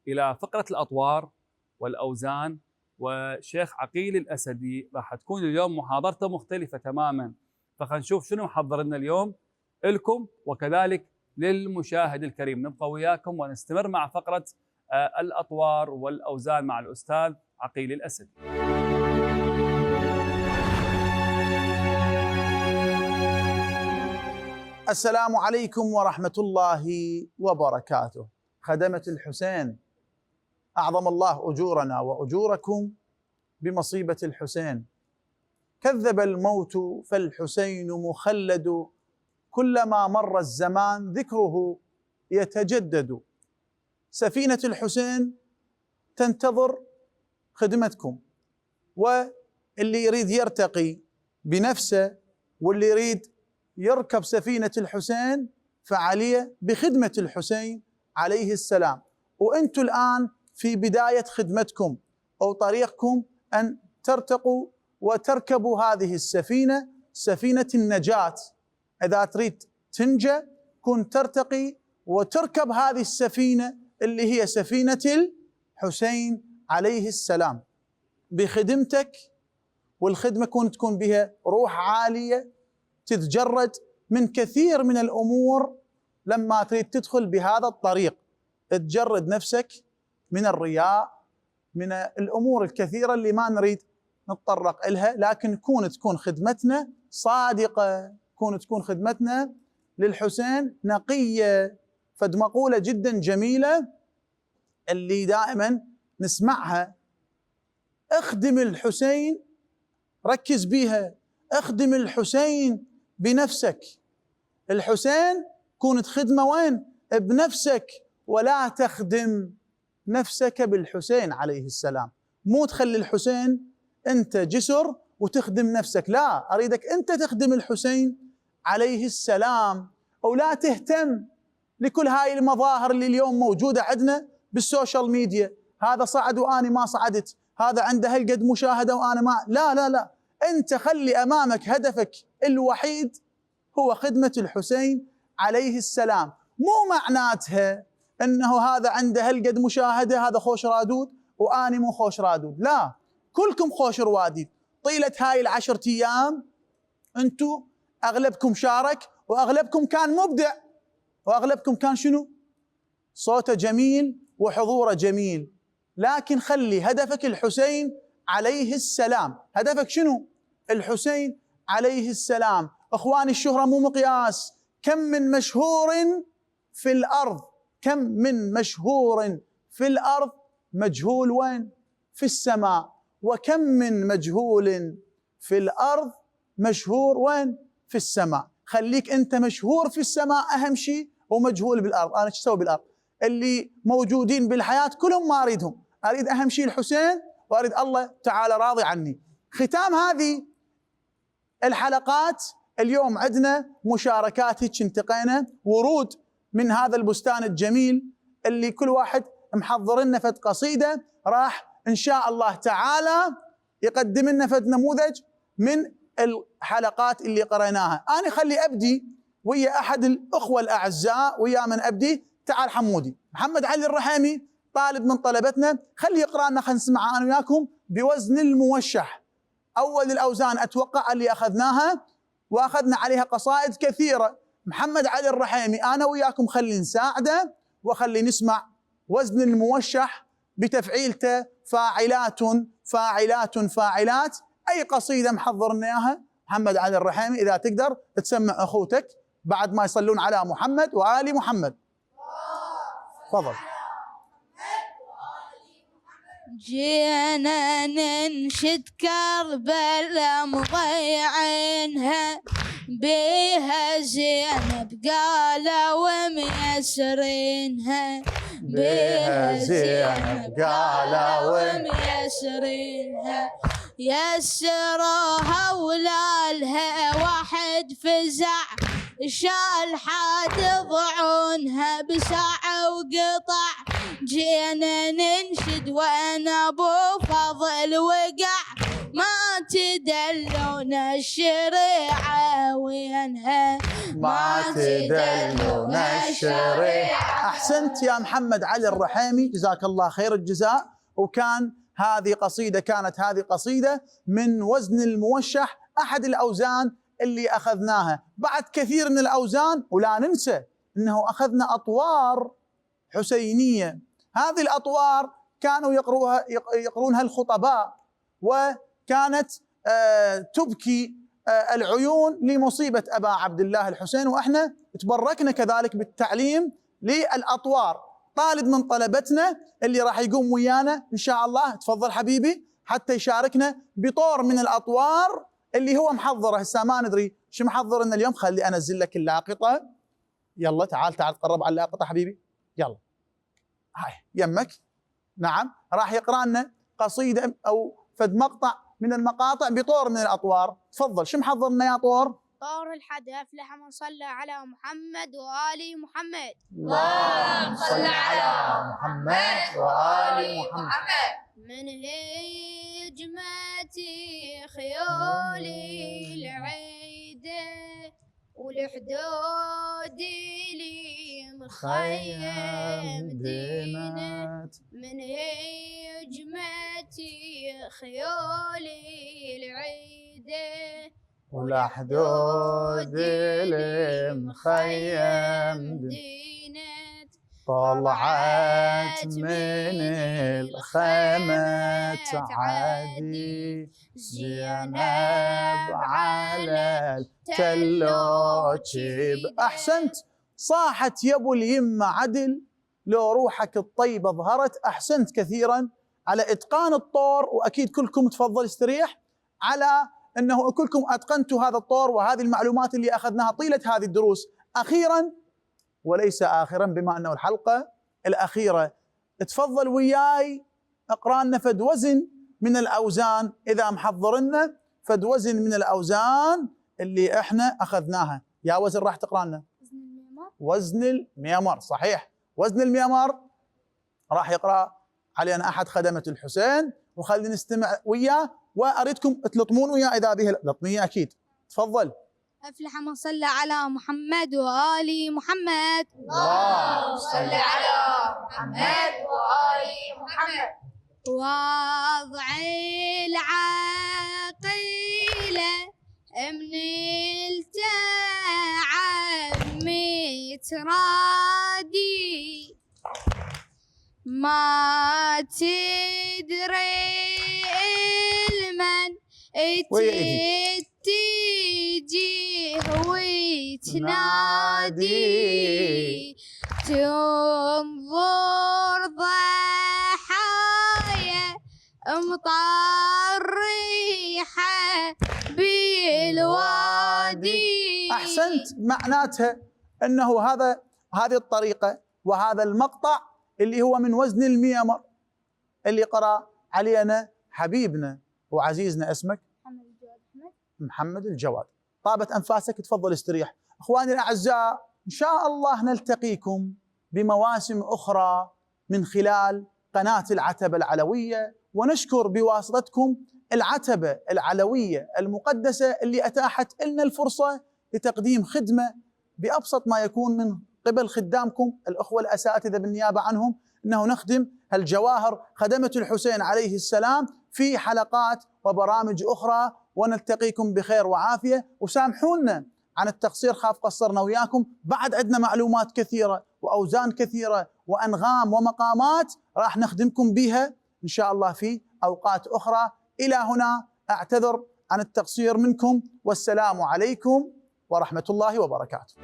إلى فقرة الأطوار والأوزان، وشيخ عقيل الأسدي راح تكون اليوم محاضرته مختلفة تماما. فخلينا نشوف شنو محضر لنا اليوم لكم وكذلك للمشاهد الكريم. نبقى وياكم ونستمر مع فقرة الأطوار والأوزان مع الأستاذ عقيل الأسدي. السلام عليكم ورحمة الله وبركاته. خدمة الحسين، أعظم الله أجورنا وأجوركم بمصيبة الحسين. كذب الموت فالحسين مخلد، كلما مر الزمان ذكره يتجدد. سفينة الحسين تنتظر خدمتكم، واللي يريد يرتقي بنفسه واللي يريد يركب سفينة الحسين فعليه بخدمة الحسين عليه السلام. وأنتم الآن في بداية خدمتكم أو طريقكم أن ترتقوا وتركبوا هذه السفينة، سفينة النجاة. إذا تريد تنجى كن ترتقي وتركب هذه السفينة اللي هي سفينة الحسين عليه السلام بخدمتك. والخدمة تكون بها روح عالية، تتجرد من كثير من الأمور. لما تريد تدخل بهذا الطريق تجرد نفسك من الرياء، من الأمور الكثيرة اللي ما نريد نتطرق إلها، لكن تكون خدمتنا صادقة، تكون خدمتنا للحسين نقية. فد مقولة جدا جميلة اللي دائما نسمعها: اخدم الحسين، ركز بيها، اخدم الحسين بنفسك. الحسين كونت خدمة وين؟ بنفسك، ولا تخدم نفسك بالحسين عليه السلام. مو تخلي الحسين أنت جسر وتخدم نفسك، لا، أريدك أنت تخدم الحسين عليه السلام. أو لا تهتم لكل هاي المظاهر اللي اليوم موجودة عندنا بالسوشيال ميديا، هذا صعد وأنا ما صعدت، هذا عنده هالقد مشاهدة وأنا ما. لا لا لا، أنت خلي أمامك هدفك الوحيد هو خدمة الحسين عليه السلام. مو معناتها أنه هذا عنده هالقد مشاهدة هذا خوش رادود وأنا مو خوش رادود، لا، كلكم خوش رواديد. طيلة هاي ال10 أيام أنتو أغلبكم شارك، وأغلبكم كان مبدع، وأغلبكم كان شنو؟ صوته جميل وحضوره جميل. لكن خلي هدفك الحسين عليه السلام. هدفك شنو؟ الحسين عليه السلام. أخواني، الشهرة مو مقياس. كم من مشهور في الأرض، كم من مشهور في الأرض مجهول وين؟ في السماء. وكم من مجهول في الأرض مشهور وين؟ في السماء. خليك أنت مشهور في السماء أهم شيء، ومجهول بالأرض. أنا شو أسوي بالأرض؟ اللي موجودين بالحياة كلهم ما أريدهم، أريد أهم شيء الحسين، وأريد الله تعالى راضي عني. ختام هذه الحلقات، اليوم عندنا مشاركات، هيك انتقينا ورود من هذا البستان الجميل اللي كل واحد محضر لنا فد قصيدة، راح إن شاء الله تعالى يقدم لنا فد نموذج من الحلقات اللي قرأناها. أنا خلي أبدي ويا أحد الأخوة الأعزاء، ويا من أبدي؟ تعال حمودي، محمد علي الرحيمي، طالب من طلبتنا، خلي يقرأ لنا، خلينا نسمع أنا وياكم بوزن الموشح. أول الأوزان أتوقع اللي أخذناها وأخذنا عليها قصائد كثيرة. محمد علي الرحيمي أنا وياكم خلي نساعده وخلي نسمع وزن الموشح بتفعيلته: فاعلات فاعلات فاعلات. أي قصيدة محضرنا إياها محمد علي الرحيمي، إذا تقدر تسمع أخوتك بعد ما يصلون على محمد وآل محمد. تفضل. جينا ننشد كربلاء مضيعينها، بيها زينب قالوا وميسرينها، بيها زينب قالوا وميسرينها. يسروها ولالها واحد فزع، شال حاد ضعونها بساعة وقطع. جينا ننشد وانا ابو فضل وقع، ما تدلون الشريعة وينها ما تدلون الشريعة. أحسنت يا محمد علي الرحيمي، جزاك الله خير الجزاء. وكان كانت هذه قصيدة من وزن الموشح، أحد الأوزان اللي أخذناها. بعد كثير من الأوزان، ولا ننسى أنه أخذنا أطوار حسينية. هذه الأطوار كانوا يقرونها الخطباء، وكانت تبكي العيون لمصيبة أبا عبد الله الحسين، وإحنا تبركنا كذلك بالتعليم للأطوار. طالب من طلبتنا اللي راح يقوم ويانا إن شاء الله، تفضل حبيبي حتى يشاركنا بطور من الأطوار اللي هو محضره. هسه ما ندري شو محضر لنا اليوم، خلي أنزل لك اللاقطة. يلا تعال قرب على اللاقطة حبيبي، يلا هاي يمك. نعم، راح يقرأ لنا قصيدة أو فد مقطع من المقاطع بطور من الأطوار. تفضل، شو محضر لنا يا طور؟ طور الحد أفلح من صلى على محمد وآل محمد. اللهم صل على محمد وآل محمد. من هجمتي خيولي العيدة والحدود لي مخيم دينت. من هجمتي خيولي العيدة والحدود المخيم دينت. طلعت من الخيمة تعدي زينب على التلوتشب. أحسنت، صاحت يا ابو اليمة عدل لو روحك الطيبة ظهرت. أحسنت كثيرا على إتقان الطور، وأكيد كلكم تفضل استريح على أنه كلكم أتقنتوا هذا الطور وهذه المعلومات اللي أخذناها طيلة هذه الدروس. أخيرا وليس آخرا، بما أنه الحلقة الأخيرة، تفضل وياي اقرأ لنا فد وزن من الأوزان، إذا محضرنا فد وزن من الأوزان اللي إحنا أخذناها. يا وزن راح تقرأ لنا؟ وزن الميمر. صحيح، وزن الميمر راح يقرأ علينا أحد خدمة الحسين، وخلينا نستمع وياه، وأريدكم تلطمون وياه إذا به لطمية أكيد. تفضل. أفلح من صلى على محمد وآل محمد. اللهم صل على محمد وآل محمد. وضع العقيلة من التعب مترادي، ما تدري المن تجيه وتنادي، تنظر ضحايا مطريحة بالوادي. أحسنت، معناتها أنه هذه الطريقة وهذا المقطع اللي هو من وزن الميمر اللي قرأ علينا حبيبنا وعزيزنا. اسمك؟ محمد الجواد. طابت أنفاسك، تفضل استريح. أخواني الأعزاء، إن شاء الله نلتقيكم بمواسم أخرى من خلال قناة العتبة العلوية، ونشكر بواسطتكم العتبة العلوية المقدسة اللي أتاحت لنا الفرصة لتقديم خدمة بأبسط ما يكون من قبل خدامكم الأخوة الأساتذة بالنيابة عنهم، أنه نخدم هالجواهر خدمة الحسين عليه السلام في حلقات وبرامج أخرى. ونلتقيكم بخير وعافية، وسامحونا عن التقصير، خاف قصرنا وياكم. بعد عندنا معلومات كثيرة وأوزان كثيرة وأنغام ومقامات راح نخدمكم بها إن شاء الله في أوقات أخرى. إلى هنا أعتذر عن التقصير منكم، والسلام عليكم ورحمة الله وبركاته.